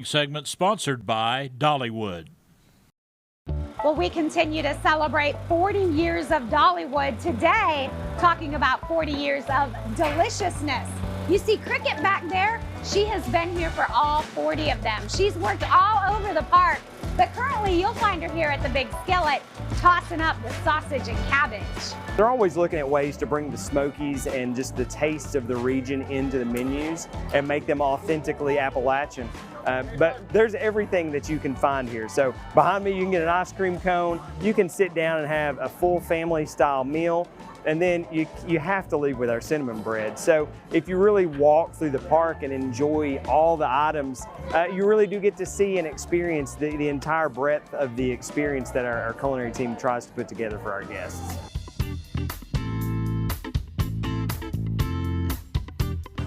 Segment sponsored by Dollywood. Well, we continue to celebrate 40 years of Dollywood today, talking about 40 years of deliciousness. You see Cricket back there? She has been here for all 40 of them. She's worked all over the park, but currently you'll find her here at the Big Skillet tossing up the sausage and cabbage. They're always looking at ways to bring the Smokies and just the taste of the region into the menus and make them authentically Appalachian. But there's everything that you can find here. So behind me, you can get an ice cream cone. You can sit down and have a full family style meal. And then you have to leave with our cinnamon bread. So if you really walk through the park and enjoy all the items, you really do get to see and experience the entire breadth of the experience that our culinary team tries to put together for our guests.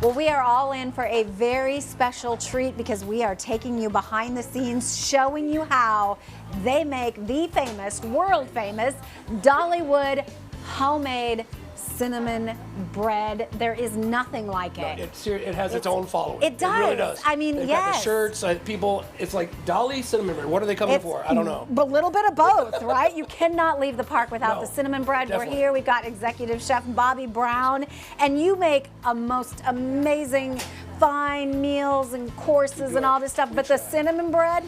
Well, we are all in for a very special treat because we are taking you behind the scenes, showing you how they make the famous, world famous, Dollywood homemade cinnamon bread. There is nothing like it. It has its own following. It does. It really does. I mean, They've yes. got the shirts, people, it's like Dolly cinnamon bread. What are they coming for? I don't know. A little bit of both, right? You cannot leave the park without the cinnamon bread. Definitely. We're here. We've got Executive Chef Bobby Brown, and you make a most amazing fine meals and courses and all this stuff. But the cinnamon bread,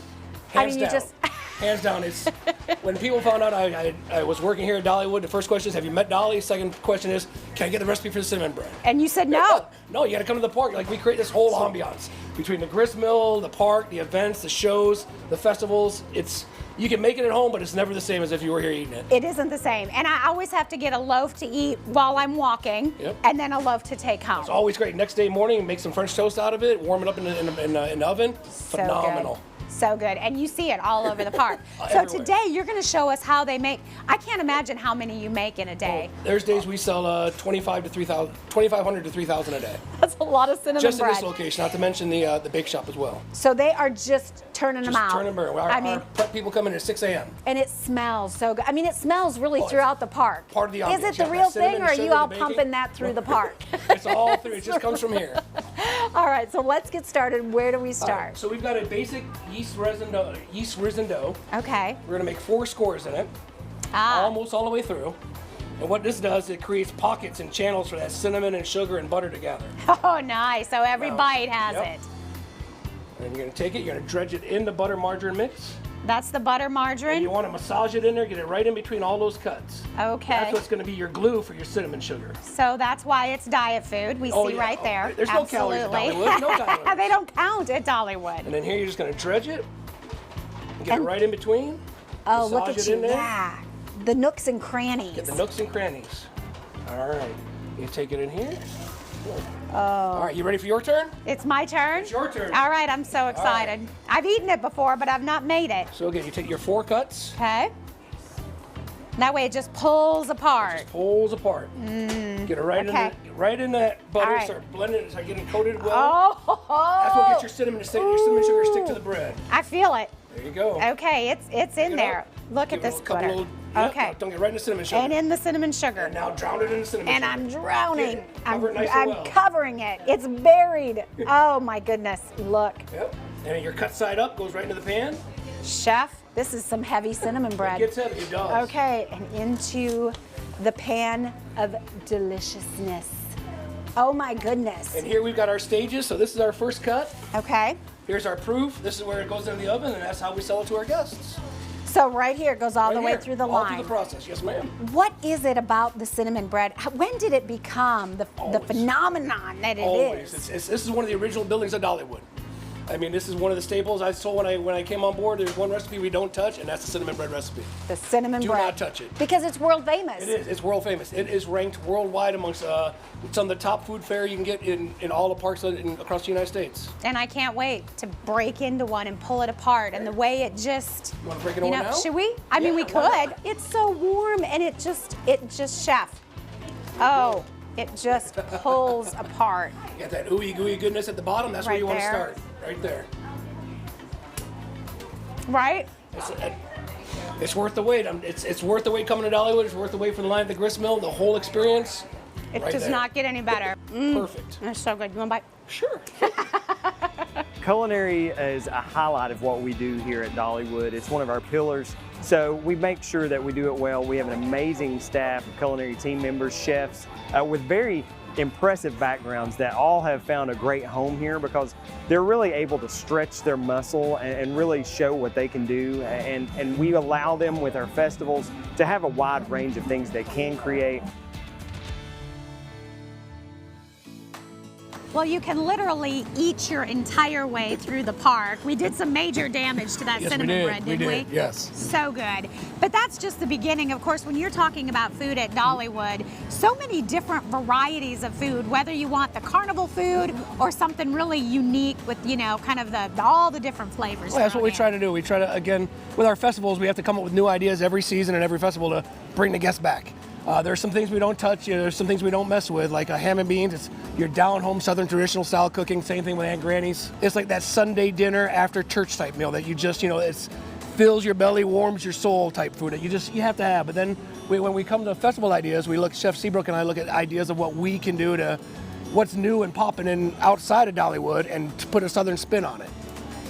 Hands down. Hands down. It's when people found out I was working here at Dollywood, the first question is, have you met Dolly? Second question is, can I get the recipe for the cinnamon bread? And you said no. No, you got to come to the park. Like, we create this whole ambiance between the grist mill, the park, the events, the shows, the festivals. You can make it at home, but it's never the same as if you were here eating it. It isn't the same. And I always have to get a loaf to eat while I'm walking, and then a loaf to take home. It's always great. Next day morning, make some French toast out of it, warm it up in the oven. Phenomenal. So good. And you see it all over the park. So today you're going to show us how they make. I can't imagine how many you make in a day. There's days we sell 2,500 to 3,000 a day. That's a lot of cinnamon Just bread. in this location, not to mention the bake shop as well. So they are just turning them out. Turning them out. Our prep people come in at 6 a.m. And it smells so good. I mean, it smells really throughout the park. Part of the ambiance. Is it the real thing, or are you all pumping that through the park? It's all through. It just comes from here. All right, so let's get started. Where do we start? Right, so we've got a basic yeast risen dough. Okay. We're gonna make 4 scores in it, almost all the way through. And what this does, it creates pockets and channels for that cinnamon and sugar and butter together. Oh, nice. So every bite has it. And you're gonna take it, you're gonna dredge it in the butter margarine mix. That's the butter margarine? And you wanna massage it in there, get it right in between all those cuts. Okay. That's what's gonna be your glue for your cinnamon sugar. So that's why it's diet food. We see right there. There's no calories at Dollywood. No calories. They don't count at Dollywood. And then here you're just gonna dredge it, and get it right in between. Oh, look at you. In there. Yeah. The nooks and crannies. Get the nooks and crannies. All right. You take it in here. All right, you ready for your turn? It's my turn? It's your turn. All right, I'm so excited. Right. I've eaten it before, but I've not made it. So again, you take your 4 cuts. Okay. That way it just pulls apart. It just pulls apart. Get it right in that butter. Start blending it, start getting coated well. Oh. That's what gets your cinnamon sugar to stick to the bread. I feel it. There you go. Okay, it's in there. Look at this butter. Okay. Don't get right in the cinnamon sugar. And in the cinnamon sugar. And now drown it in the cinnamon sugar. And I'm drowning. I'm covering it. It's buried. Oh my goodness. Look. Yep. And your cut side up goes right into the pan. Chef, this is some heavy cinnamon bread. It gets heavy, it does. Okay, and into the pan of deliciousness. Oh my goodness. And here we've got our stages. So this is our first cut. Okay. Here's our proof. This is where it goes in the oven, and that's how we sell it to our guests. So right here it goes all the way through the line. All through the process, yes ma'am. What is it about the cinnamon bread? When did it become the phenomenon that it is? This is one of the original buildings of Dollywood. I mean, this is one of the staples. I told when I came on board, there's one recipe we don't touch, and that's the cinnamon bread recipe. The cinnamon bread. Do not touch it. Because it's world famous. It is. It's world famous. It is ranked worldwide amongst some of the top food fare you can get in all the parks across the United States. And I can't wait to break into one and pull it apart. And the way it just, you want to break it over now? Should we? I mean, we could. It's so warm, and it just, chef. Oh, it just pulls apart. You got that ooey gooey goodness at the bottom. That's where you want to start. Right there. Right? It's worth the wait. It's worth the wait coming to Dollywood. It's worth the wait for the line at the grist mill. The whole experience. It does not get any better. Perfect. It's so good. You want a bite? Sure. Culinary is a highlight of what we do here at Dollywood. It's one of our pillars, so we make sure that we do it well. We have an amazing staff of culinary team members, chefs, with very impressive backgrounds that all have found a great home here because they're really able to stretch their muscle and really show what they can do. And we allow them with our festivals to have a wide range of things they can create. Well, you can literally eat your entire way through the park. We did some major damage to that Yes, cinnamon bread, didn't we? Yes. So good. But that's just the beginning. Of course, when you're talking about food at Dollywood, so many different varieties of food, whether you want the carnival food or something really unique with, you know, kind of all the different flavors. Well, that's what we thrown try to do. We try to, again, with our festivals, we have to come up with new ideas every season and every festival to bring the guests back. There's some things we don't touch, there's some things we don't mess with, like ham and beans. It's your down-home Southern traditional style cooking, same thing with Aunt Granny's. It's like that Sunday dinner after church type meal that you just, you know, it fills your belly, warms your soul type food that you have to have. But then when we come to festival ideas, we look, Chef Seabrook and I look at ideas of what we can do to, what's new and popping in outside of Dollywood and to put a Southern spin on it.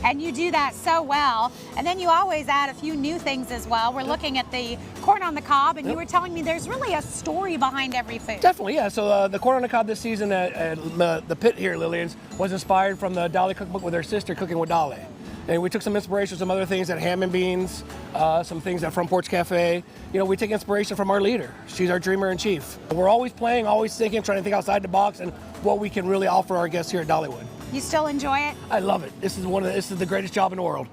And you do that so well. And then you always add a few new things as well. We're looking at the corn on the cob, and you were telling me there's really a story behind every food. Definitely, yeah. So the corn on the cob this season at the pit here, Lillian's, was inspired from the Dolly cookbook with her sister, Cooking with Dolly. And we took some inspiration, some other things at Ham and Beans, some things at Front Porch Cafe. You know, we take inspiration from our leader. She's our dreamer in chief. We're always playing, always thinking, trying to think outside the box and what we can really offer our guests here at Dollywood. You still enjoy it? I love it. This is the greatest job in the world.